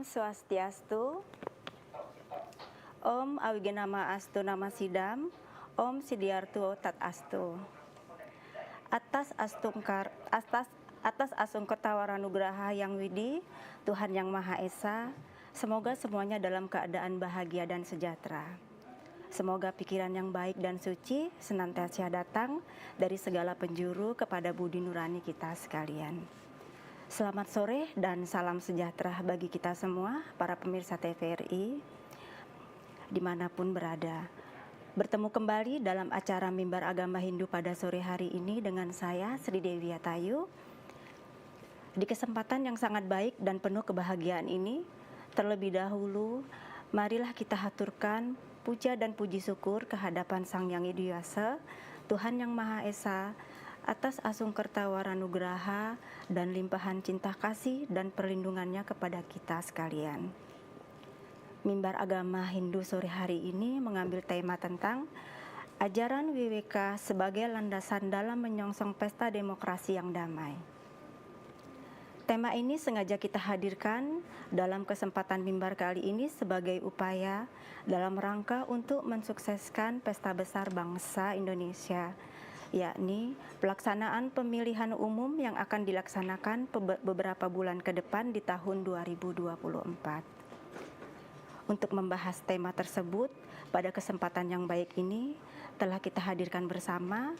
Swastiastu, Om Awigenama Astu Nama Sidam, Om Sidiarto Tat Astu. Atas Asungkar Tawaranugraha yang widi, Tuhan yang Maha Esa, semoga semuanya dalam keadaan bahagia dan sejahtera. Semoga pikiran yang baik dan suci senantiasa datang dari segala penjuru kepada budi nurani kita sekalian. Selamat sore dan salam sejahtera bagi kita semua, para pemirsa TVRI, dimanapun berada. Bertemu kembali dalam acara Mimbar Agama Hindu pada sore hari ini dengan saya, Sri Dewi Atayu. Di kesempatan yang sangat baik dan penuh kebahagiaan ini, terlebih dahulu, marilah kita haturkan puja dan puji syukur kehadapan Sang Yang Widiwasa, Tuhan Yang Maha Esa, atas Asungkar Tawaranugraha dan limpahan cinta kasih dan perlindungannya kepada kita sekalian. Mimbar Agama Hindu sore hari ini mengambil tema tentang ajaran WWK sebagai landasan dalam menyongsong pesta demokrasi yang damai. Tema ini sengaja kita hadirkan dalam kesempatan mimbar kali ini sebagai upaya dalam rangka untuk mensukseskan pesta besar bangsa Indonesia, yakni pelaksanaan pemilihan umum yang akan dilaksanakan beberapa bulan ke depan di tahun 2024. Untuk membahas tema tersebut, pada kesempatan yang baik ini telah kita hadirkan bersama,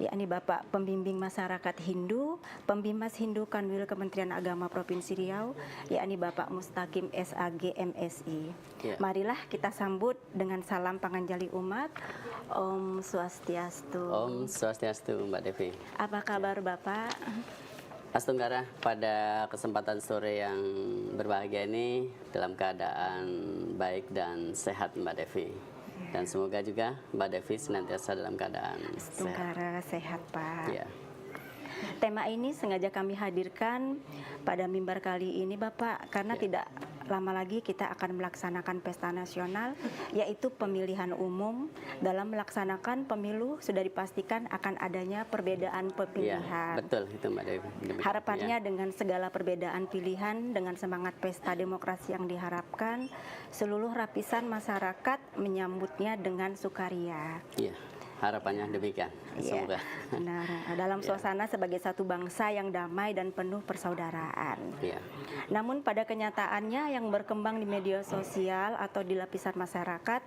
yakni Bapak Pembimbing Masyarakat Hindu, Pembimas Hindu Kanwil Kementerian Agama Provinsi Riau, yakni Bapak Mustaqim SAG MSI. Ya. Marilah kita sambut dengan salam panganjali umat. Om Swastiastu. Om Swastiastu, Mbak Devi. Apa kabar Bapak? Astunggara, pada kesempatan sore yang berbahagia ini dalam keadaan baik dan sehat Mbak Devi. Dan semoga juga Mbak Devi senantiasa dalam keadaan Astunggara sehat Pak. Ya. Tema ini sengaja kami hadirkan pada mimbar kali ini Bapak, karena tidak lama lagi kita akan melaksanakan pesta nasional, yaitu pemilihan umum. Dalam melaksanakan pemilu sudah dipastikan akan adanya perbedaan pemilihan. Ya, betul itu Mbak Devi. Harapannya dengan segala perbedaan pilihan, dengan semangat pesta demokrasi yang diharapkan, seluruh lapisan masyarakat menyambutnya dengan sukaria. Iya. Harapannya demikian, semoga. Benar. Dalam suasana sebagai satu bangsa yang damai dan penuh persaudaraan. Namun pada kenyataannya yang berkembang di media sosial atau di lapisan masyarakat,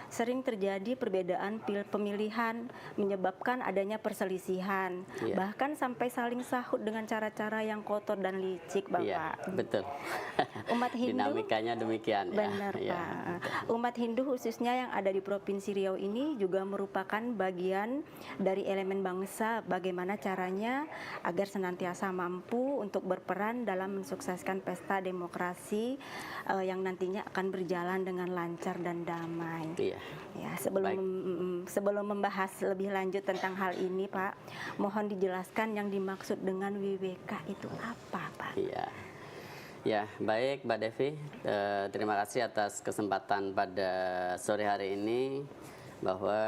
sering terjadi perbedaan pemilihan menyebabkan adanya perselisihan, bahkan sampai saling sahut dengan cara-cara yang kotor dan licik, Bapak. Iya, betul. Umat Hindu, dinamikanya demikian. Benar, ya. Pak. Umat Hindu khususnya yang ada di Provinsi Riau ini juga merupakan bagian dari elemen bangsa, bagaimana caranya agar senantiasa mampu untuk berperan dalam mensukseskan pesta demokrasi yang nantinya akan berjalan dengan lancar dan damai. Ya, sebelum membahas lebih lanjut tentang hal ini, Pak, mohon dijelaskan yang dimaksud dengan WWK itu apa, Pak? Ya, baik Mbak Devi, terima kasih atas kesempatan pada sore hari ini bahwa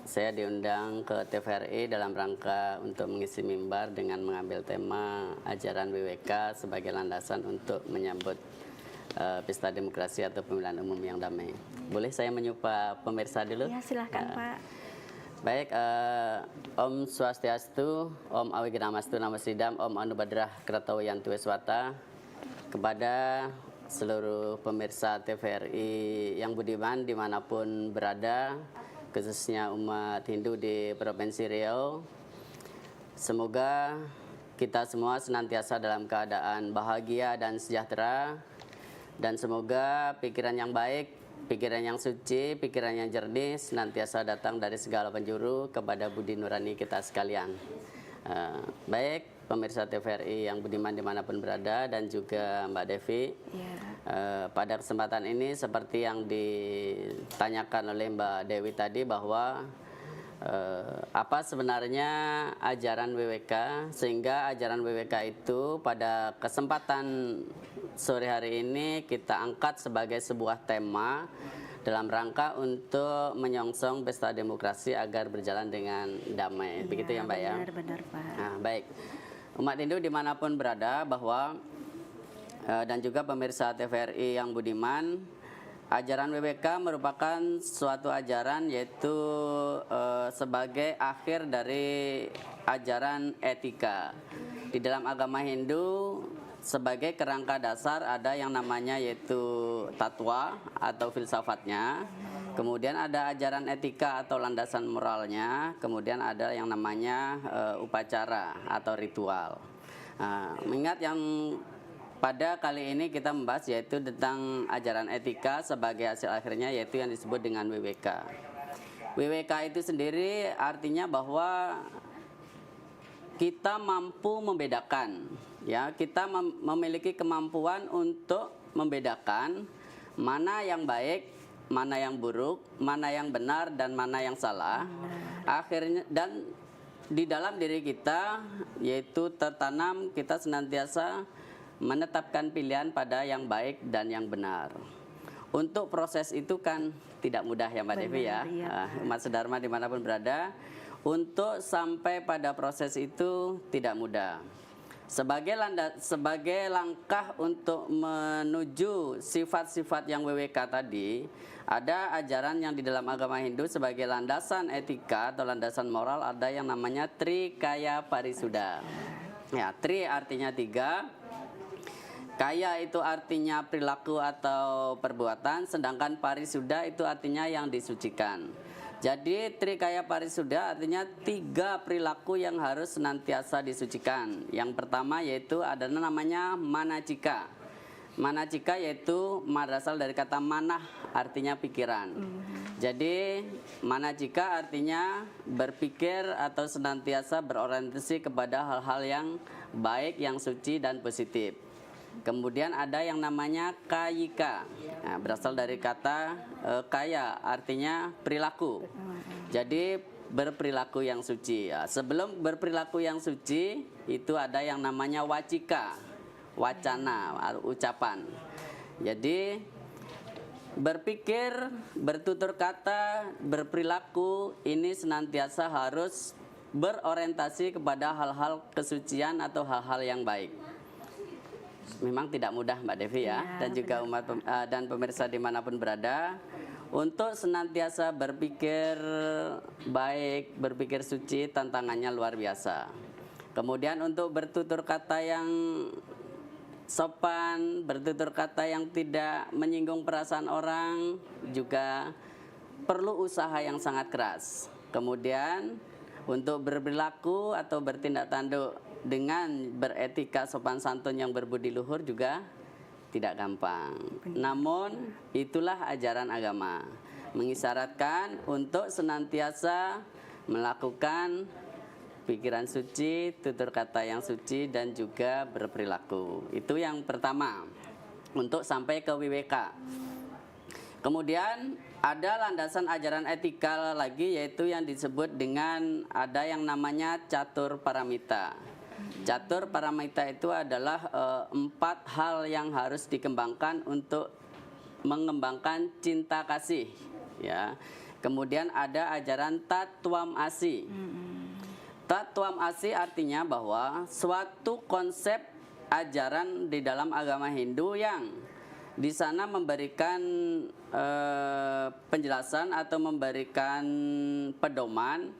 saya diundang ke TVRI dalam rangka untuk mengisi mimbar dengan mengambil tema ajaran WWK sebagai landasan untuk menyambut pesta demokrasi atau pemilihan umum yang damai. Boleh saya menyapa pemirsa dulu? Ya, silahkan Pak. Baik, Om Swastiastu, Om Awigenama Astu Nama Sidam, Om Anubadrah Kratawo Yantu Eswata, kepada seluruh pemirsa TVRI yang budiman dimanapun berada, khususnya umat Hindu di Provinsi Riau. Semoga kita semua senantiasa dalam keadaan bahagia dan sejahtera, dan semoga pikiran yang baik, pikiran yang suci, pikiran yang jernih senantiasa datang dari segala penjuru kepada budi nurani kita sekalian. Baik pemirsa TVRI yang budiman dimanapun berada, dan juga Mbak Devi, pada kesempatan ini seperti yang ditanyakan oleh Mbak Dewi tadi, bahwa apa sebenarnya ajaran WWK, sehingga ajaran WWK itu pada kesempatan sore hari ini kita angkat sebagai sebuah tema dalam rangka untuk menyongsong pesta demokrasi agar berjalan dengan damai. Begitu ya Mbak ya? Benar-benar Pak. Nah, baik. Umat Hindu dimanapun berada, bahwa dan juga pemirsa TVRI yang budiman, ajaran WWK merupakan suatu ajaran yaitu sebagai akhir dari ajaran etika. Di dalam agama Hindu sebagai kerangka dasar ada yang namanya yaitu tatwa atau filsafatnya. Kemudian ada ajaran etika atau landasan moralnya, kemudian ada yang namanya upacara atau ritual. Mengingat yang pada kali ini kita membahas yaitu tentang ajaran etika sebagai hasil akhirnya yaitu yang disebut dengan WWK. WWK itu sendiri artinya bahwa kita mampu membedakan, ya, kita memiliki kemampuan untuk membedakan mana yang baik, mana yang buruk, mana yang benar dan mana yang salah. Akhirnya dan di dalam diri kita yaitu tertanam kita senantiasa menetapkan pilihan pada yang baik dan yang benar. Untuk proses itu kan tidak mudah ya Mbak Devi ya. Umat Sedharma dimanapun berada, untuk sampai pada proses itu tidak mudah. Sebagai langkah untuk menuju sifat-sifat yang WWK tadi, ada ajaran yang di dalam agama Hindu sebagai landasan etika atau landasan moral ada yang namanya Trikaya Parisuddha. Ya, tri artinya 3, kaya itu artinya perilaku atau perbuatan, sedangkan parisuddha itu artinya yang disucikan. Jadi Trikaya Parisuddha artinya 3 perilaku yang harus senantiasa disucikan. Yang pertama yaitu ada namanya manacika. Manacika yaitu berasal dari kata manah artinya pikiran. Jadi manacika artinya berpikir atau senantiasa berorientasi kepada hal-hal yang baik, yang suci dan positif. Kemudian ada yang namanya kayika, nah, berasal dari kata kaya, artinya perilaku. Jadi berperilaku yang suci. Ya, sebelum berperilaku yang suci itu ada yang namanya wacika, wacana, ucapan. Jadi berpikir, bertutur kata, berperilaku ini senantiasa harus berorientasi kepada hal-hal kesucian atau hal-hal yang baik. Memang tidak mudah Mbak Devi ya, dan juga umat dan pemirsa dimanapun berada untuk senantiasa berpikir baik, berpikir suci, tantangannya luar biasa. Kemudian untuk bertutur kata yang sopan, bertutur kata yang tidak menyinggung perasaan orang juga perlu usaha yang sangat keras. Kemudian untuk berperilaku atau bertindak tanduk dengan beretika sopan santun yang berbudi luhur juga tidak gampang. Namun itulah ajaran agama, mengisyaratkan untuk senantiasa melakukan pikiran suci, tutur kata yang suci dan juga berperilaku. Itu yang pertama untuk sampai ke WWK. Kemudian ada landasan ajaran etika lagi yaitu yang disebut dengan ada yang namanya catur paramita. Catur paramita itu adalah 4 hal yang harus dikembangkan untuk mengembangkan cinta kasih, ya. Kemudian ada ajaran Tattwam Asi. Tattwam Asi artinya bahwa suatu konsep ajaran di dalam agama Hindu yang di sana memberikan penjelasan atau memberikan pedoman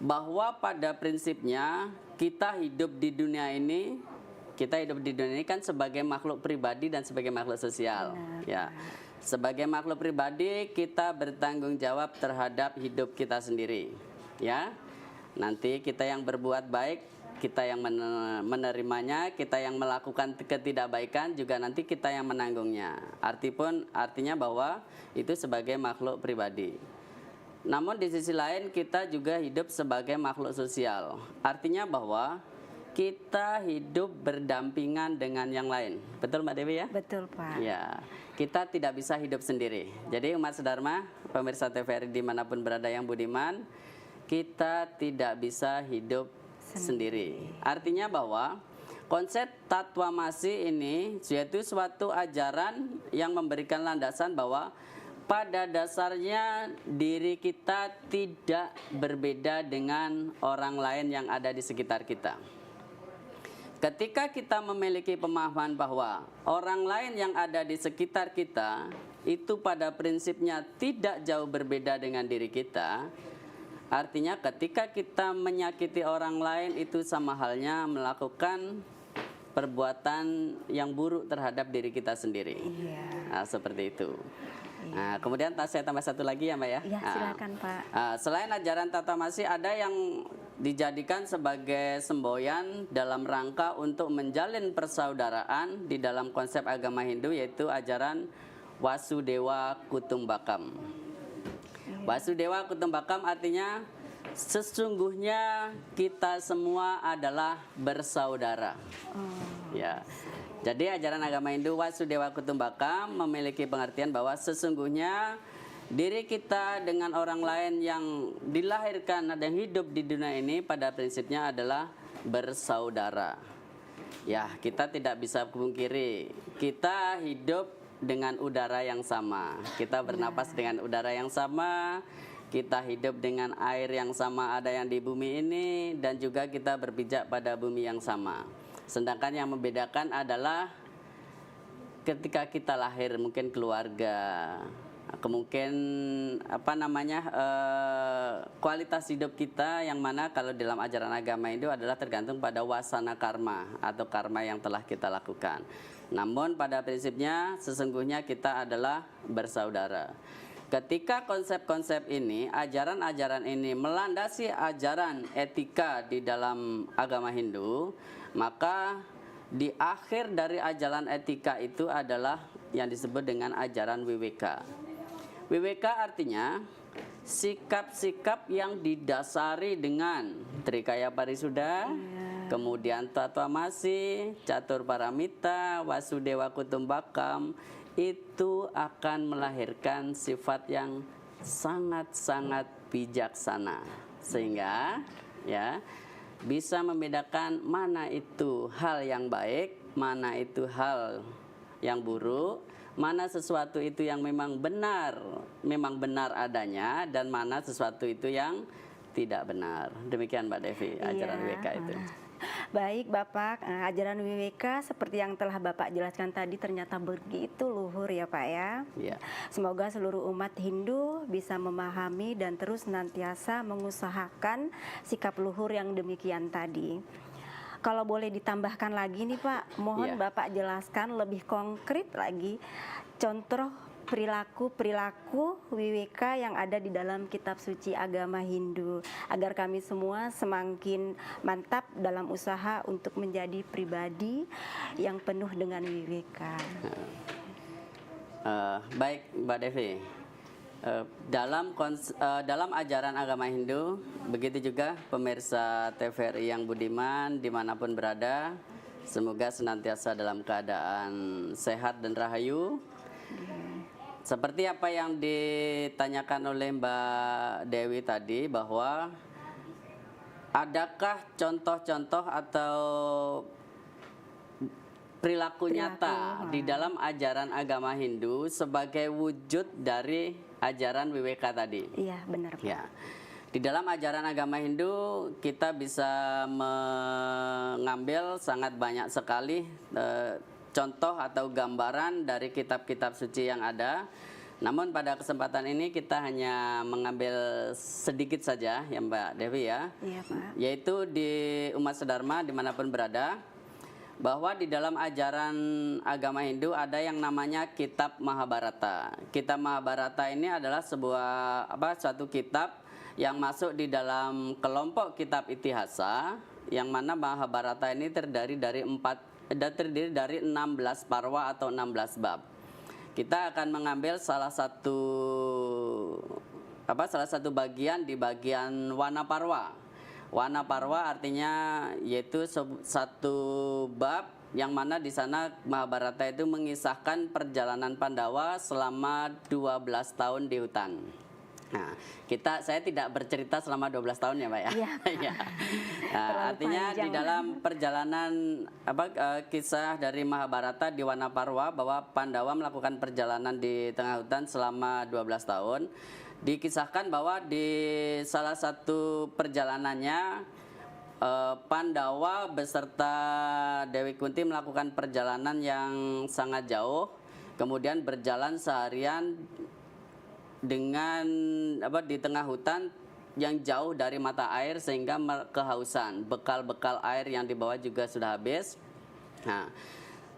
bahwa pada prinsipnya kita hidup di dunia ini kan sebagai makhluk pribadi dan sebagai makhluk sosial. Ya, sebagai makhluk pribadi kita bertanggung jawab terhadap hidup kita sendiri. Ya, nanti kita yang berbuat baik, kita yang menerimanya, kita yang melakukan ketidakbaikan juga nanti kita yang menanggungnya. Artinya bahwa itu sebagai makhluk pribadi. Namun di sisi lain kita juga hidup sebagai makhluk sosial. Artinya bahwa kita hidup berdampingan dengan yang lain. Betul Mbak Dewi ya? Betul Pak. Ya, kita tidak bisa hidup sendiri. Jadi umat Sedharma, pemirsa TVRI dimanapun berada yang budiman, kita tidak bisa hidup sendiri. Artinya bahwa konsep Tattwamasi ini yaitu suatu ajaran yang memberikan landasan bahwa pada dasarnya diri kita tidak berbeda dengan orang lain yang ada di sekitar kita. ketika kita memiliki pemahaman bahwa orang lain yang ada di sekitar kita itu pada prinsipnya tidak jauh berbeda dengan diri kita, artinya ketika kita menyakiti orang lain itu sama halnya melakukan perbuatan yang buruk terhadap diri kita sendiri. Nah, seperti itu. Nah, kemudian saya tambah satu lagi ya Mbak ya. Ya, silakan Pak. Selain ajaran tata masih, ada yang dijadikan sebagai semboyan dalam rangka untuk menjalin persaudaraan di dalam konsep agama Hindu, yaitu ajaran Wasudewa Kutumbakam. Wasudewa Kutumbakam artinya sesungguhnya kita semua adalah bersaudara. Ya. Jadi ajaran agama Hindu Wasudewa Kutumbakam memiliki pengertian bahwa sesungguhnya diri kita dengan orang lain yang dilahirkan dan hidup di dunia ini pada prinsipnya adalah bersaudara. Ya, kita tidak bisa pungkiri, kita hidup dengan udara yang sama, kita bernapas dengan udara yang sama, kita hidup dengan air yang sama ada yang di bumi ini, dan juga kita berpijak pada bumi yang sama. Sedangkan yang membedakan adalah ketika kita lahir mungkin keluarga, kemungkin kualitas hidup kita, yang mana kalau dalam ajaran agama itu adalah tergantung pada wasana karma atau karma yang telah kita lakukan. Namun pada prinsipnya sesungguhnya kita adalah bersaudara. Ketika konsep-konsep ini, ajaran-ajaran ini melandasi ajaran etika di dalam agama Hindu, maka di akhir dari ajaran etika itu adalah yang disebut dengan ajaran Wiveka. Wiveka artinya sikap-sikap yang didasari dengan Trikaya Parisuddha, kemudian Tatwamasi, Catur Paramita, Wasudewa Kutumbakam, itu akan melahirkan sifat yang sangat-sangat bijaksana, sehingga ya bisa membedakan mana itu hal yang baik, mana itu hal yang buruk, mana sesuatu itu yang memang benar adanya, dan mana sesuatu itu yang tidak benar. Demikian Mbak Devi, ajaran Wiveka itu. Baik Bapak, ajaran Wiveka seperti yang telah Bapak jelaskan tadi ternyata begitu luhur ya Pak ya. Ya. Semoga seluruh umat Hindu bisa memahami dan terus senantiasa mengusahakan sikap luhur yang demikian tadi. Kalau boleh ditambahkan lagi nih Pak, mohon Bapak jelaskan lebih konkret lagi contoh perilaku Wiveka yang ada di dalam kitab suci agama Hindu, agar kami semua semakin mantap dalam usaha untuk menjadi pribadi yang penuh dengan Wiveka. Baik Mbak Devi, dalam ajaran agama Hindu, begitu juga pemirsa TVRI yang budiman dimanapun berada, semoga senantiasa dalam keadaan sehat dan rahayu. Seperti apa yang ditanyakan oleh Mbak Dewi tadi, bahwa adakah contoh-contoh atau perilaku nyata di dalam ajaran agama Hindu sebagai wujud dari ajaran Wiveka tadi? Iya, benar Pak. Ya. Di dalam ajaran agama Hindu kita bisa mengambil sangat banyak sekali contoh atau gambaran dari kitab-kitab suci yang ada. Namun pada kesempatan ini kita hanya mengambil sedikit saja ya Mbak Devi ya. Iya Pak. Yaitu di umat sedharma dimanapun berada, bahwa di dalam ajaran agama Hindu ada yang namanya kitab Mahabharata. Kitab Mahabharata ini adalah suatu kitab yang masuk di dalam kelompok kitab itihasa, yang mana Mahabharata ini terdiri dari 16 parwa atau 16 bab. Kita akan mengambil salah satu bagian di bagian Wana Parwa. Wana Parwa artinya yaitu satu bab yang mana di sana Mahabharata itu mengisahkan perjalanan Pandawa selama 12 tahun di hutan. Nah, saya tidak bercerita selama 12 tahun ya Mbak ya. Iya. Nah, artinya panjang. Di dalam perjalanan kisah dari Mahabharata di Wana Parwa, bahwa Pandawa melakukan perjalanan di tengah hutan selama 12 tahun. Dikisahkan bahwa di salah satu perjalanannya Pandawa beserta Dewi Kunti melakukan perjalanan yang sangat jauh, kemudian berjalan seharian dengan di tengah hutan yang jauh dari mata air sehingga kehausan. Bekal-bekal air yang dibawa juga sudah habis. Nah,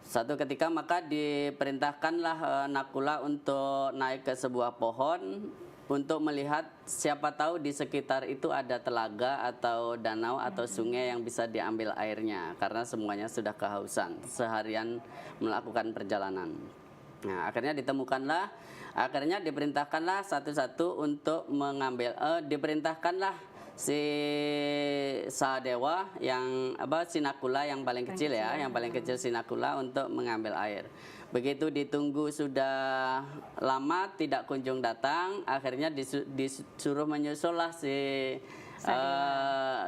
satu ketika maka diperintahkanlah Nakula untuk naik ke sebuah pohon untuk melihat siapa tahu di sekitar itu ada telaga atau danau atau sungai yang bisa diambil airnya, karena semuanya sudah kehausan seharian melakukan perjalanan. Nah, akhirnya diperintahkanlah satu-satu untuk mengambil, diperintahkanlah si Sahadewa yang si Nakula yang paling kecil ya, yang paling kecil si Nakula untuk mengambil air. Begitu ditunggu sudah lama tidak kunjung datang, akhirnya disuruh menyusullah si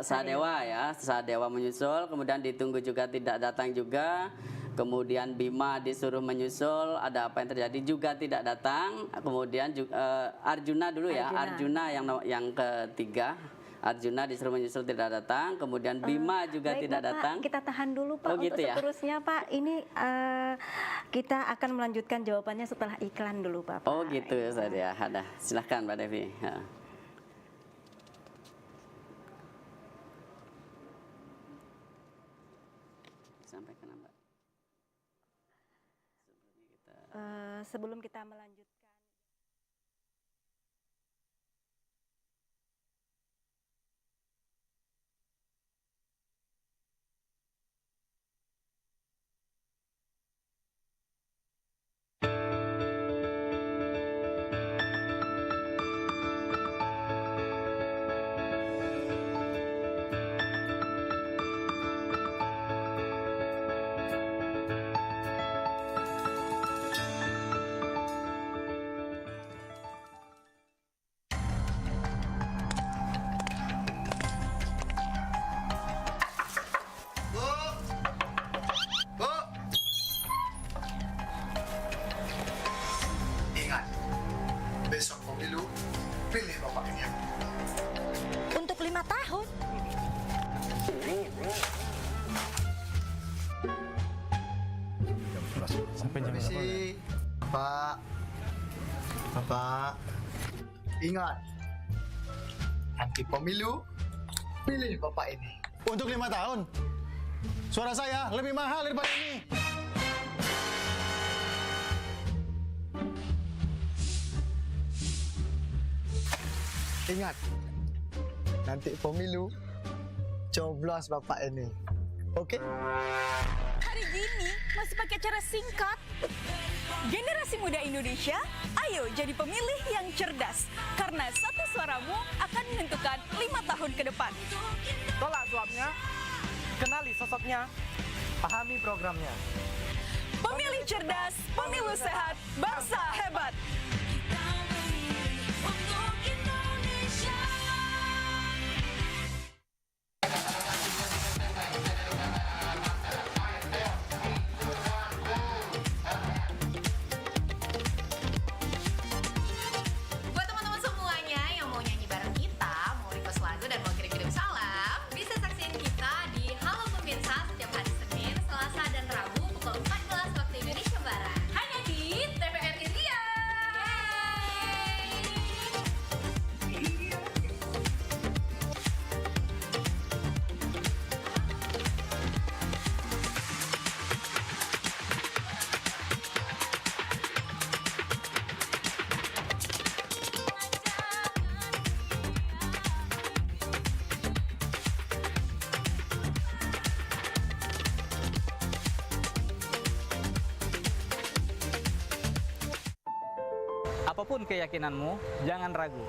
Sahadewa menyusul, kemudian ditunggu juga tidak datang juga. Kemudian Bima disuruh menyusul, ada apa yang terjadi juga tidak datang. Kemudian Arjuna dulu ya, Arjuna yang ketiga. Arjuna disuruh menyusul tidak datang, kemudian Bima juga baik, tidak Bapak, datang. Kita tahan dulu Pak gitu untuk ya? seterusnya Pak. Ini kita akan melanjutkan jawabannya setelah iklan dulu Pak. Oh gitu ya Ustaz ya. Ada. Silahkan Mbak Devi. Ya. Sampaikan Mbak. Sebelum kita melanjutkan. Besok pemilu, pilih Bapak ini. Untuk 5 tahun. Sampai jam berapa? Permisi, Bapak. Bapak, ingat, nanti pemilu, pilih Bapak ini. Untuk 5 tahun. Suara saya lebih mahal daripada ini. Ingat, nanti pemilu, coblos Bapak ini. Oke? Hari gini masih pakai cara singkat. Generasi muda Indonesia, ayo jadi pemilih yang cerdas. Karena satu suaramu akan menentukan 5 tahun ke depan. Tolak suapnya, kenali sosoknya, pahami programnya. Pemilih cerdas, pemilu sehat, bangsa hebat. Buat teman-teman semuanya yang mau nyanyi bareng kita, mau request lagu dan mau kirim-kirim salam, bisa saksiin kita di Halo Pemirsa setiap hari Senin, Selasa, dan Rabu pukul 14 waktu Indonesia Barat. Hanya di TVRI Riau. Apapun keyakinanmu, jangan ragu.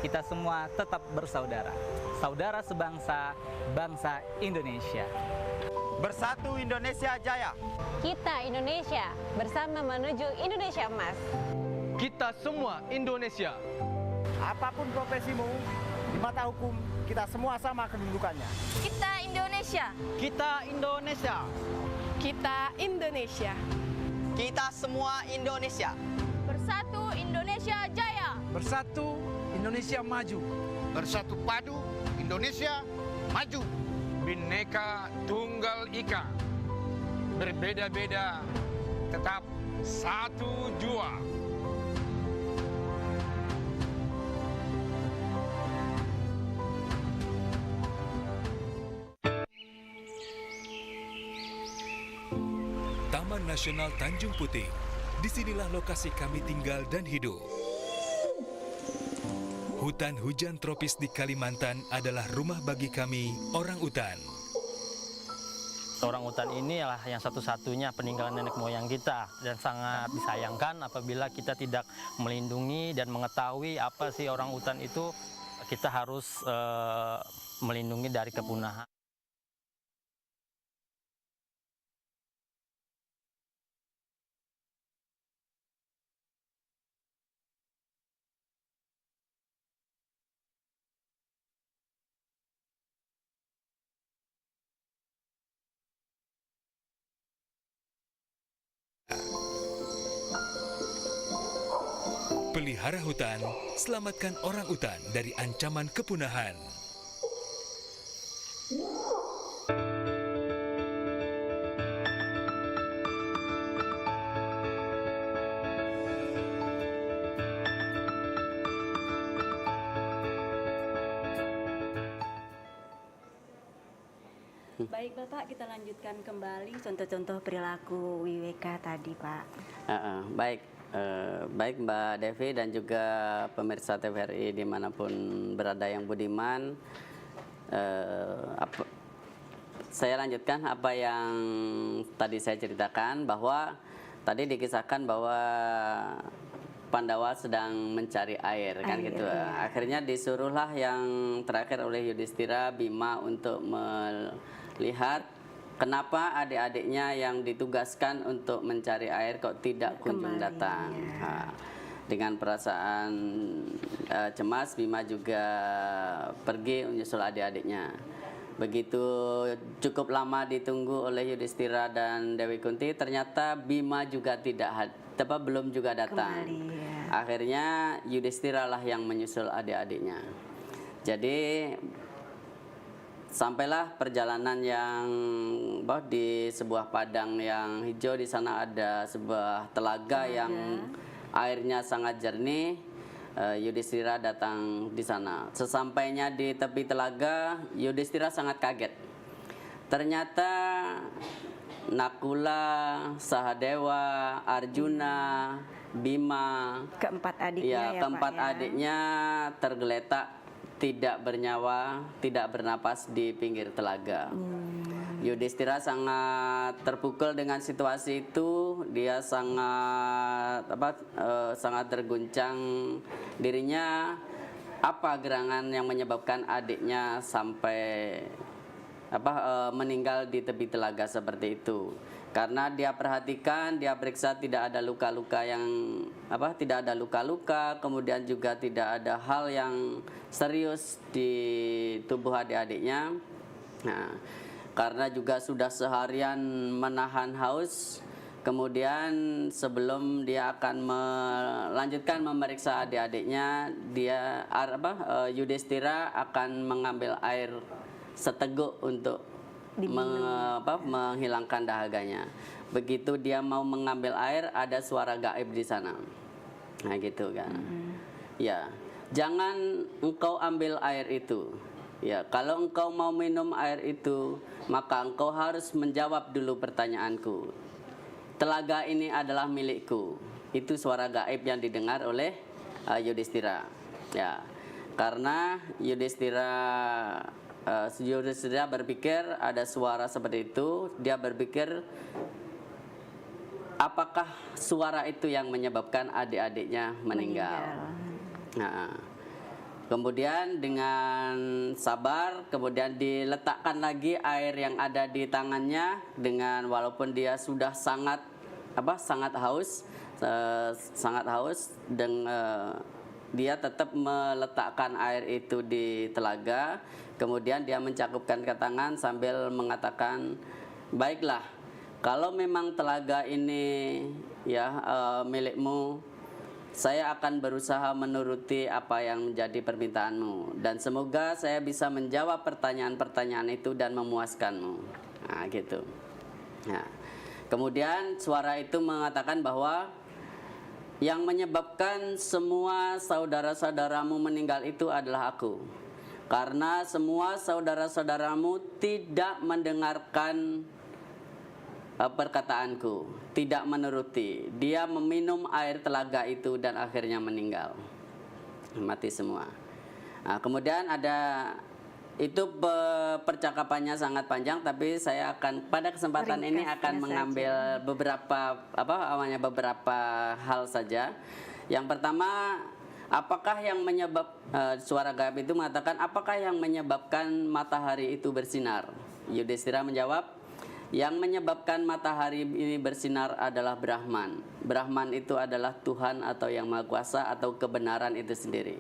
Kita semua tetap bersaudara. Saudara sebangsa, bangsa Indonesia. Bersatu Indonesia Jaya. Kita Indonesia, bersama menuju Indonesia Emas. Kita semua Indonesia. Apapun profesimu, di mata hukum, kita semua sama kedudukannya. Kita Indonesia. Kita Indonesia. Kita Indonesia. Kita semua Indonesia. Bersatu Indonesia Jaya. Bersatu Indonesia maju. Bersatu padu, Indonesia maju. Bhinneka Tunggal Ika. Berbeda-beda, tetap satu jua. Taman Nasional Tanjung Puting. Disinilah lokasi kami tinggal dan hidup. Hutan hujan tropis di Kalimantan adalah rumah bagi kami, orang utan. Orang utan ini adalah yang satu-satunya peninggalan nenek moyang kita dan sangat disayangkan apabila kita tidak melindungi dan mengetahui apa sih orang utan itu, kita harus melindungi dari kepunahan. Pelihara hutan, selamatkan orang utan dari ancaman kepunahan. Baik Bapak, kita lanjutkan kembali contoh-contoh perilaku WWK tadi Pak. Baik. Baik Mbak Devi dan juga pemirsa TVRI dimanapun berada yang budiman, saya lanjutkan apa yang tadi saya ceritakan, bahwa tadi dikisahkan bahwa Pandawa sedang mencari air, kan gitu. Ya. Akhirnya disuruhlah yang terakhir oleh Yudhistira Bima untuk melihat kenapa adik-adiknya yang ditugaskan untuk mencari air kok tidak kunjung datang. Nah, dengan perasaan cemas, Bima juga pergi menyusul adik-adiknya. Begitu cukup lama ditunggu oleh Yudhistira dan Dewi Kunti, ternyata Bima juga belum juga datang. Akhirnya Yudhistira lah yang menyusul adik-adiknya. Jadi sampailah perjalanan yang di sebuah padang yang hijau. Di sana ada sebuah telaga yang airnya sangat jernih. Yudhistira datang di sana. Sesampainya di tepi telaga, Yudhistira sangat kaget. Ternyata Nakula, Sahadewa, Arjuna, Bima, keempat adiknya keempat adiknya tergeletak, tidak bernyawa, tidak bernapas di pinggir telaga. Yudhistira sangat terpukul dengan situasi itu. Dia sangat sangat terguncang dirinya. Apa gerangan yang menyebabkan adiknya sampai meninggal di tepi telaga seperti itu? Karena dia perhatikan, dia periksa tidak ada luka-luka tidak ada luka-luka, kemudian juga tidak ada hal yang serius di tubuh adik-adiknya. Nah, karena juga sudah seharian menahan haus, kemudian sebelum dia akan melanjutkan memeriksa adik-adiknya, Yudhistira akan mengambil air seteguk untuk menghilangkan dahaganya. Begitu dia mau mengambil air, ada suara gaib di sana. Nah gitu kan. Ya, jangan engkau ambil air itu. Ya, kalau engkau mau minum air itu, maka engkau harus menjawab dulu pertanyaanku. Telaga ini adalah milikku. Itu suara gaib yang didengar oleh Yudhistira. Ya, karena Yudhistira berpikir ada suara seperti itu. Dia berpikir, apakah suara itu yang menyebabkan adik-adiknya meninggal? Nah, kemudian dengan sabar, kemudian diletakkan lagi air yang ada di tangannya, dengan walaupun dia sudah sangat haus, dan dia tetap meletakkan air itu di telaga. Kemudian dia mencakupkan ke tangan sambil mengatakan, baiklah, kalau memang telaga ini milikmu, saya akan berusaha menuruti apa yang menjadi permintaanmu, dan semoga saya bisa menjawab pertanyaan-pertanyaan itu dan memuaskanmu. Nah, gitu. Nah, kemudian suara itu mengatakan bahwa yang menyebabkan semua saudara-saudaramu meninggal itu adalah aku. Karena semua saudara-saudaramu tidak mendengarkan perkataanku, tidak menuruti. Dia meminum air telaga itu dan akhirnya meninggal. Mati semua. Nah, kemudian ada itu percakapannya sangat panjang, tapi saya akan pada kesempatan ini akan mengambil beberapa hal saja. Yang pertama, apakah yang suara gaib itu mengatakan apakah yang menyebabkan matahari itu bersinar? Yudhistira menjawab, yang menyebabkan matahari ini bersinar adalah Brahman. Brahman itu adalah Tuhan atau Yang Maha Kuasa atau kebenaran itu sendiri.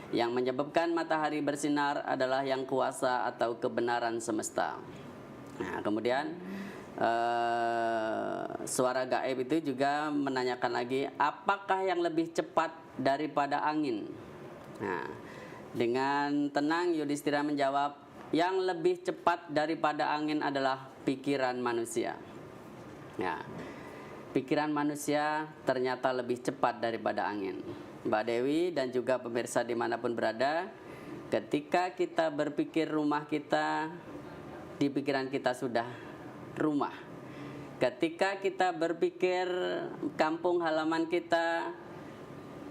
Yang menyebabkan matahari bersinar adalah Yang Kuasa atau kebenaran semesta. Nah, kemudian suara gaib itu juga menanyakan lagi, apakah yang lebih cepat daripada angin? Nah, dengan tenang Yudhistira menjawab, yang lebih cepat daripada angin adalah pikiran manusia. Ya, pikiran manusia ternyata lebih cepat daripada angin. Mbak Dewi dan juga pemirsa dimanapun berada, ketika kita berpikir rumah kita, di pikiran kita sudah rumah. Ketika kita berpikir kampung halaman kita,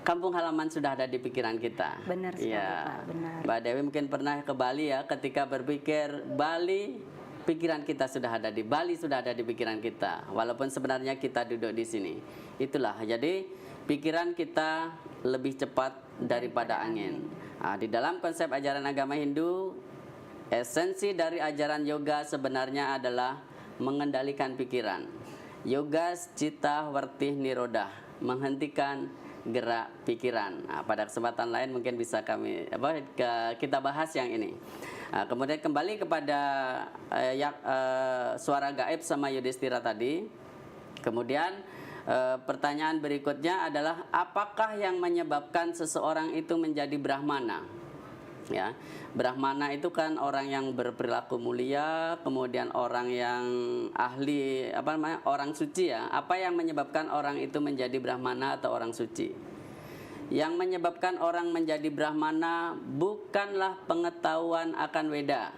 kampung halaman sudah ada di pikiran kita. Benar sekali, ya. Pak, benar. Mbak Dewi mungkin pernah ke Bali ya, ketika berpikir Bali, pikiran kita sudah ada di Bali, sudah ada di pikiran kita. Walaupun sebenarnya kita duduk di sini. Itulah, jadi pikiran kita lebih cepat daripada angin. Nah, di dalam konsep ajaran agama Hindu, esensi dari ajaran yoga sebenarnya adalah mengendalikan pikiran. Yoga citta wartih nirodha, menghentikan gerak pikiran. Nah, pada kesempatan lain mungkin bisa kita bahas yang ini. Nah, kemudian kembali kepada suara gaib sama Yudhistira tadi. Kemudian pertanyaan berikutnya adalah apakah yang menyebabkan seseorang itu menjadi Brahmana? Ya, Brahmana itu kan orang yang berperilaku mulia, kemudian orang yang ahli, orang suci ya. Apa yang menyebabkan orang itu menjadi Brahmana atau orang suci? Yang menyebabkan orang menjadi Brahmana bukanlah pengetahuan akan Weda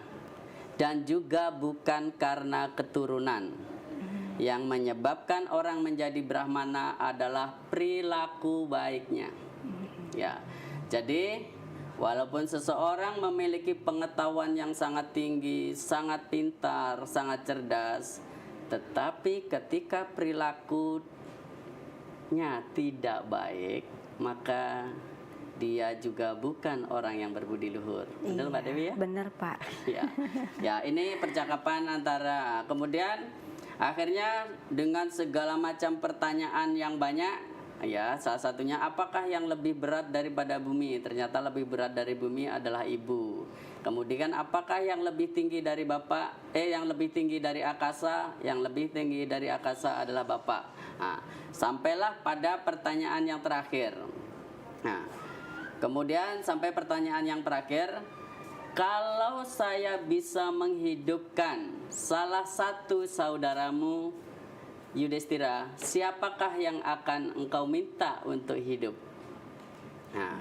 dan juga bukan karena keturunan. Yang menyebabkan orang menjadi Brahmana adalah perilaku baiknya. Ya, jadi walaupun seseorang memiliki pengetahuan yang sangat tinggi, sangat pintar, sangat cerdas, tetapi ketika perilakunya tidak baik, maka dia juga bukan orang yang berbudi luhur. Benar, Mbak Dewi ya? Benar, Pak. Ya. Ya, ini percakapan antara, kemudian akhirnya dengan segala macam pertanyaan yang banyak, ya, salah satunya apakah yang lebih berat daripada bumi? Ternyata lebih berat dari bumi adalah ibu. Kemudian apakah yang lebih tinggi dari bapak? Yang lebih tinggi dari akasa? Yang lebih tinggi dari akasa adalah bapak. Nah, sampailah pada pertanyaan yang terakhir. Nah, kemudian sampai pertanyaan yang terakhir, kalau saya bisa menghidupkan salah satu saudaramu, Yudhistira, siapakah yang akan engkau minta untuk hidup? Nah,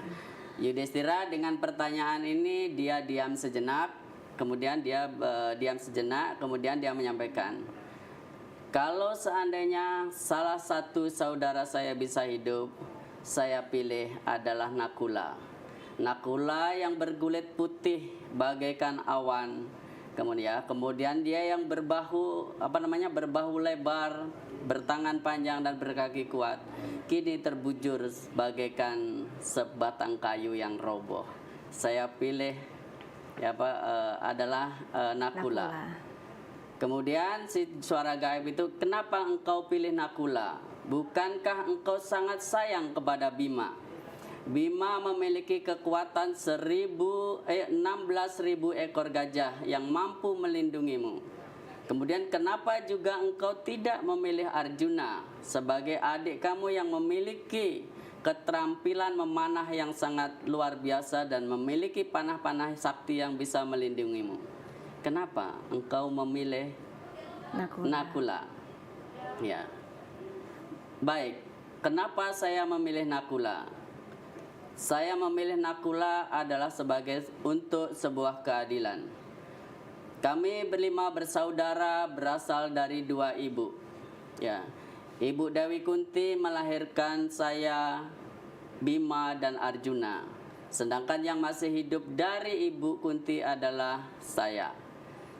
Yudhistira dengan pertanyaan ini dia diam sejenak, kemudian dia kemudian dia menyampaikan, kalau seandainya salah satu saudara saya bisa hidup, saya pilih adalah Nakula. Nakula yang berkulit putih bagaikan awan. Kemudian dia yang berbahu lebar, bertangan panjang dan berkaki kuat, kini terbujur bagaikan sebatang kayu yang roboh. Saya pilih adalah Nakula. Kemudian si suara gaib itu, kenapa engkau pilih Nakula? Bukankah engkau sangat sayang kepada Bima? Bima memiliki kekuatan 16.000 ekor gajah yang mampu melindungimu. Kemudian kenapa juga engkau tidak memilih Arjuna sebagai adik kamu yang memiliki keterampilan memanah yang sangat luar biasa dan memiliki panah-panah sakti yang bisa melindungimu. Kenapa engkau memilih Nakula? Ya. Baik, kenapa saya memilih Nakula? Saya memilih Nakula adalah sebagai untuk sebuah keadilan. Kami berlima bersaudara berasal dari 2 ibu. Ya. Ibu Dewi Kunti melahirkan saya, Bima dan Arjuna. Sedangkan yang masih hidup dari Ibu Kunti adalah saya.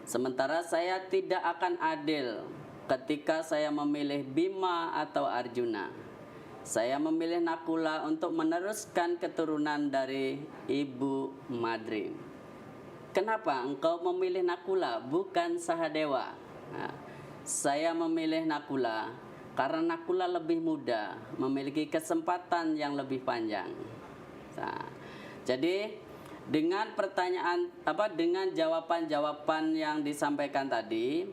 Sementara saya tidak akan adil ketika saya memilih Bima atau Arjuna. Saya memilih Nakula untuk meneruskan keturunan dari Ibu Madrin. Kenapa engkau memilih Nakula bukan Sahadewa? Nah, saya memilih Nakula karena Nakula lebih muda, memiliki kesempatan yang lebih panjang. Nah, jadi dengan dengan jawaban-jawaban yang disampaikan tadi,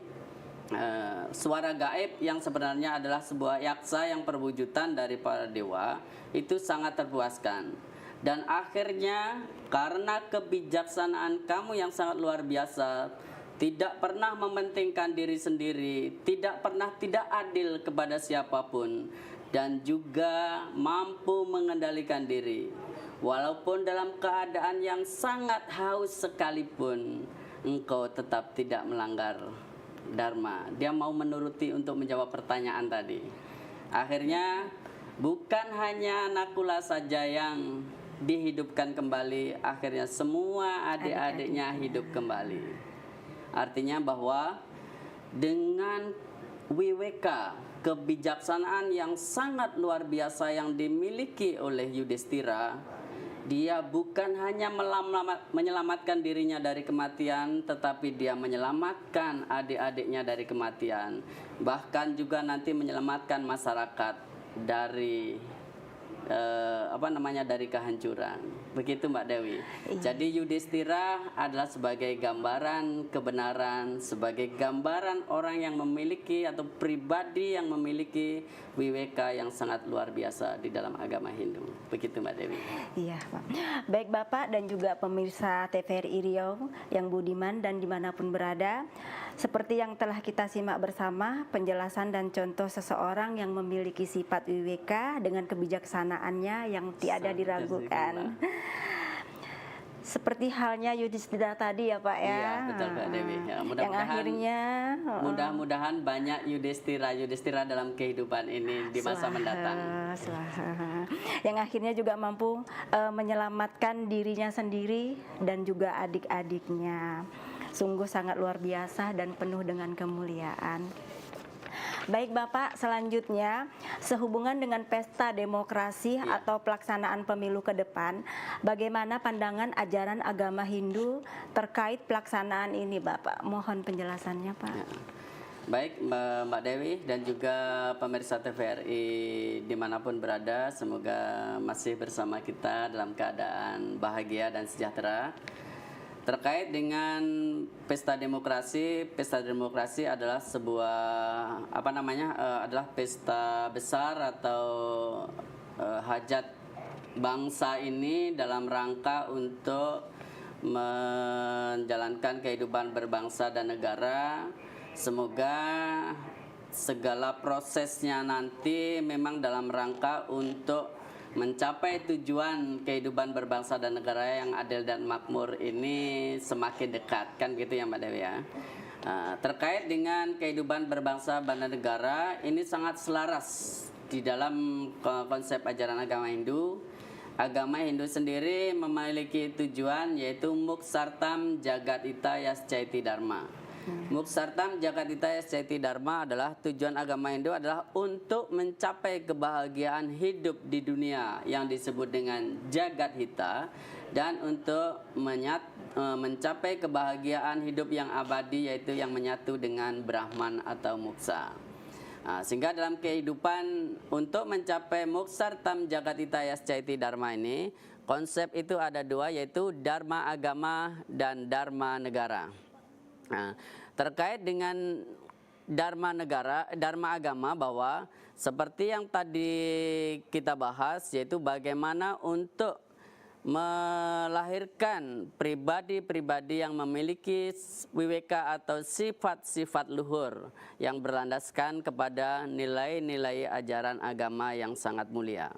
suara gaib yang sebenarnya adalah sebuah yaksa yang perwujudan dari para dewa itu sangat terpuaskan. Dan akhirnya karena kebijaksanaan kamu yang sangat luar biasa, tidak pernah mementingkan diri sendiri, tidak pernah tidak adil kepada siapapun, dan juga mampu mengendalikan diri. Walaupun dalam keadaan yang sangat haus sekalipun, engkau tetap tidak melanggar dharma. Dia mau menuruti untuk menjawab pertanyaan tadi. Akhirnya bukan hanya Nakula saja yang dihidupkan kembali, akhirnya semua adik-adiknya hidup kembali. Artinya bahwa dengan wiweka, kebijaksanaan yang sangat luar biasa yang dimiliki oleh Yudhistira, dia bukan hanya menyelamatkan dirinya dari kematian, tetapi dia menyelamatkan adik-adiknya dari kematian, bahkan juga nanti menyelamatkan masyarakat dari dari kehancuran. Begitu Mbak Dewi. Jadi Yudhistira adalah sebagai gambaran kebenaran, sebagai gambaran orang yang memiliki atau pribadi yang memiliki wiweka yang sangat luar biasa di dalam agama Hindu. Begitu Mbak Dewi. Iya Pak. Baik Bapak dan juga pemirsa TVRI Riau yang budiman dan dimanapun berada, seperti yang telah kita simak bersama penjelasan dan contoh seseorang yang memiliki sifat wiweka dengan kebijaksanaannya yang tiada diragukan. Seperti halnya Yudhistira tadi ya Pak ya. Iya betul Pak Dewi. Ya, yang akhirnya mudah-mudahan banyak Yudhistira dalam kehidupan ini di masa mendatang. Yang akhirnya juga mampu menyelamatkan dirinya sendiri dan juga adik-adiknya. Sungguh sangat luar biasa dan penuh dengan kemuliaan. Baik Bapak, selanjutnya sehubungan dengan pesta demokrasi atau pelaksanaan pemilu ke depan, bagaimana pandangan ajaran agama Hindu terkait pelaksanaan ini Bapak? Mohon penjelasannya Pak. Ya. Baik Mbak Dewi dan juga pemirsa TVRI dimanapun berada, semoga masih bersama kita dalam keadaan bahagia dan sejahtera. Terkait dengan pesta demokrasi adalah sebuah adalah pesta besar atau hajat bangsa ini dalam rangka untuk menjalankan kehidupan berbangsa dan negara. Semoga segala prosesnya nanti memang dalam rangka untuk mencapai tujuan kehidupan berbangsa dan negara yang adil dan makmur ini semakin dekat, kan gitu ya Mbak Dewi ya. Terkait dengan kehidupan berbangsa dan negara ini sangat selaras di dalam konsep ajaran agama Hindu. Agama Hindu sendiri memiliki tujuan yaitu Muksartam Jagatita Yascaiti Dharma. Muksartam Jagatita Yascaiti Dharma adalah tujuan agama Hindu adalah untuk mencapai kebahagiaan hidup di dunia yang disebut dengan Jagat Hita dan untuk mencapai kebahagiaan hidup yang abadi yaitu yang menyatu dengan Brahman atau Moksa. Sehingga dalam kehidupan untuk mencapai Muksartam Jagatita Yascaiti Dharma ini konsep itu ada dua yaitu Dharma agama dan Dharma negara. Terkait dengan dharma negara, dharma agama, bahwa seperti yang tadi kita bahas, yaitu bagaimana untuk melahirkan pribadi-pribadi yang memiliki wiweka atau sifat-sifat luhur yang berlandaskan kepada nilai-nilai ajaran agama yang sangat mulia.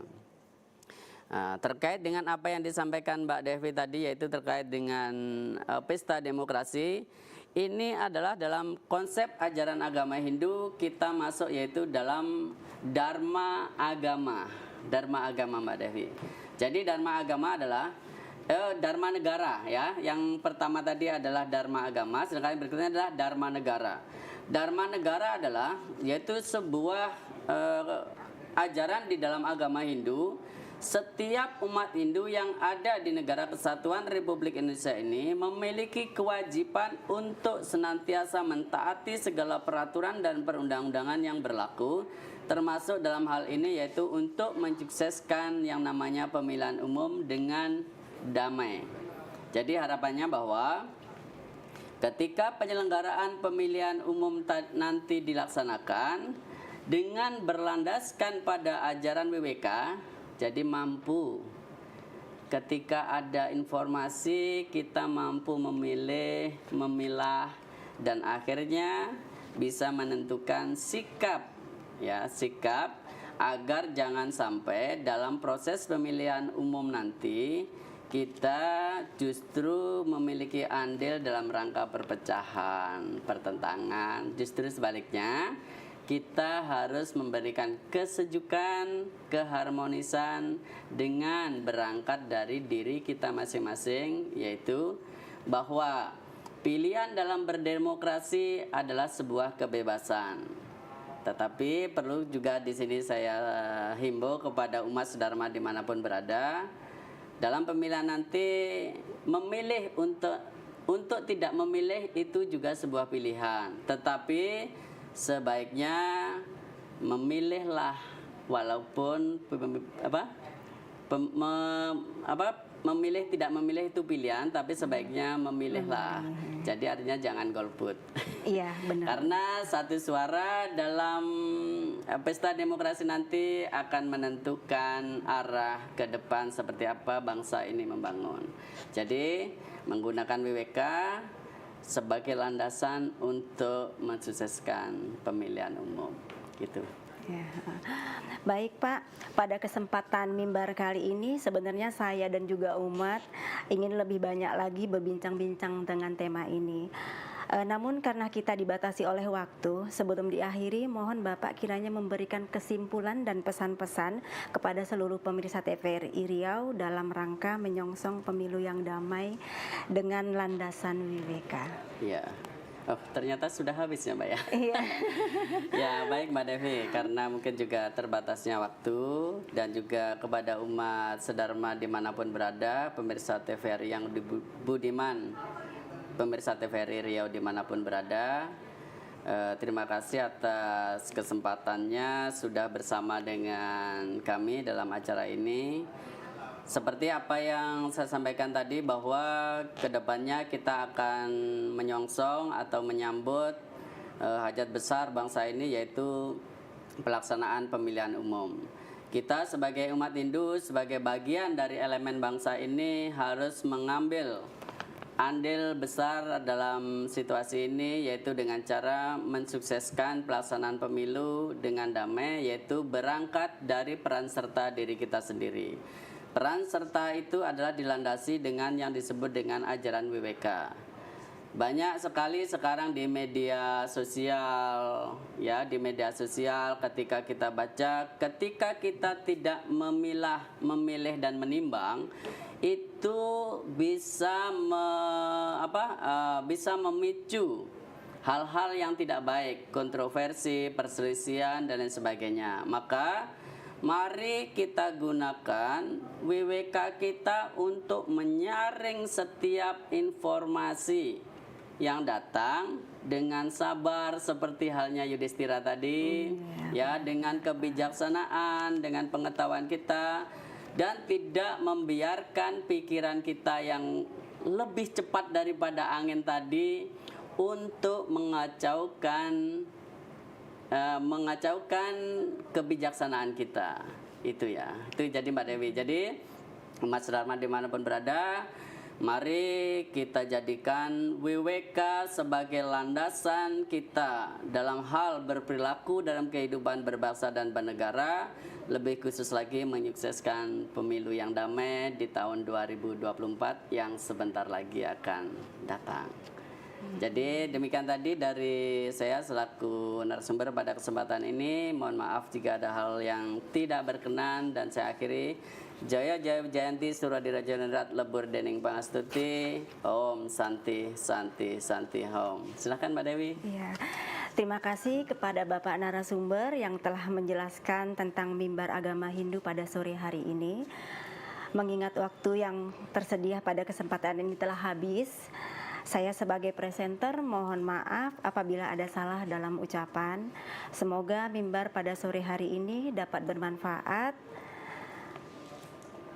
Nah, terkait dengan apa yang disampaikan Mbak Devi tadi, yaitu terkait dengan pesta demokrasi, ini adalah dalam konsep ajaran agama Hindu kita masuk yaitu dalam dharma agama. Dharma agama, Mbak Devi. Jadi dharma agama adalah dharma negara, ya. Yang pertama tadi adalah dharma agama, sedangkan yang berikutnya adalah dharma negara. Dharma negara adalah yaitu sebuah ajaran di dalam agama Hindu. Setiap umat Hindu yang ada di Negara Kesatuan Republik Indonesia ini memiliki kewajiban untuk senantiasa mentaati segala peraturan dan perundang-undangan yang berlaku, termasuk dalam hal ini yaitu untuk mensukseskan yang namanya pemilihan umum dengan damai. Jadi harapannya bahwa ketika penyelenggaraan pemilihan umum nanti dilaksanakan dengan berlandaskan pada ajaran WWK, jadi mampu ketika ada informasi kita mampu memilih, memilah, dan akhirnya bisa menentukan sikap, ya, sikap agar jangan sampai dalam proses pemilihan umum nanti kita justru memiliki andil dalam rangka perpecahan, pertentangan. Justru sebaliknya, kita harus memberikan kesejukan, keharmonisan dengan berangkat dari diri kita masing-masing, yaitu bahwa pilihan dalam berdemokrasi adalah sebuah kebebasan. Tetapi perlu juga di sini saya himbau kepada umat sedharma dimanapun berada, dalam pemilihan nanti memilih untuk tidak memilih itu juga sebuah pilihan. Tetapi sebaiknya memilihlah, walaupun memilih tidak memilih itu pilihan, tapi sebaiknya memilihlah. Jadi artinya jangan golput. Iya, benar. Karena satu suara dalam pesta demokrasi nanti akan menentukan arah ke depan seperti apa bangsa ini membangun. Jadi menggunakan WWK sebagai landasan untuk mensukseskan pemilihan umum, gitu. Ya. Baik Pak, pada kesempatan mimbar kali ini sebenarnya saya dan juga umat ingin lebih banyak lagi berbincang-bincang dengan tema ini. Namun karena kita dibatasi oleh waktu, sebelum diakhiri mohon Bapak kiranya memberikan kesimpulan dan pesan-pesan kepada seluruh pemirsa TVRI Riau dalam rangka menyongsong pemilu yang damai dengan landasan WWK. Iya. Oh, ternyata sudah habis ya Mbak ya? Iya. Ya baik Mbak Devi, karena mungkin juga terbatasnya waktu dan juga kepada umat sedharma dimanapun berada, pemirsa TVRI yang budiman, pemirsa TVRI Riau dimanapun berada, terima kasih atas kesempatannya sudah bersama dengan kami dalam acara ini. Seperti apa yang saya sampaikan tadi, bahwa kedepannya kita akan menyongsong atau menyambut hajat besar bangsa ini, yaitu pelaksanaan pemilihan umum. Kita sebagai umat Hindu, sebagai bagian dari elemen bangsa ini harus mengambil andil besar dalam situasi ini, yaitu dengan cara mensukseskan pelaksanaan pemilu dengan damai, yaitu berangkat dari peran serta diri kita sendiri. Peran serta itu adalah dilandasi dengan yang disebut dengan ajaran WWK. Banyak sekali sekarang di media sosial, ya, di media sosial ketika kita baca, ketika kita tidak memilih dan menimbang, itu bisa bisa memicu hal-hal yang tidak baik, kontroversi, perselisihan dan lain sebagainya. Maka mari kita gunakan WWK kita untuk menyaring setiap informasi yang datang dengan sabar seperti halnya Yudhistira tadi, ya, dengan kebijaksanaan, dengan pengetahuan kita, dan tidak membiarkan pikiran kita yang lebih cepat daripada angin tadi untuk mengacaukan mengacaukan kebijaksanaan kita. Itu ya. Itu jadi Mbak Dewi. Jadi Mas Dharma dimanapun berada, mari kita jadikan WWK sebagai landasan kita dalam hal berperilaku dalam kehidupan berbangsa dan bernegara, lebih khusus lagi menyukseskan pemilu yang damai di tahun 2024 yang sebentar lagi akan datang. Jadi demikian tadi dari saya selaku narasumber pada kesempatan ini. Mohon maaf jika ada hal yang tidak berkenan, dan saya akhiri. Jaya Jaya Jayanti Suradiraja Ningrat Lebur Dening Pangastuti. Om Santi Santi Santi Om. Silakan Mbak Dewi. Iya. Terima kasih kepada Bapak narasumber yang telah menjelaskan tentang mimbar agama Hindu pada sore hari ini. Mengingat waktu yang tersedia pada kesempatan ini telah habis, saya sebagai presenter mohon maaf apabila ada salah dalam ucapan. Semoga mimbar pada sore hari ini dapat bermanfaat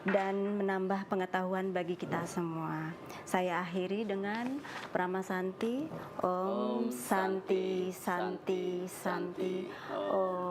dan menambah pengetahuan bagi kita semua. Saya akhiri dengan Prama Santi. Om Santi Santi Santi. Om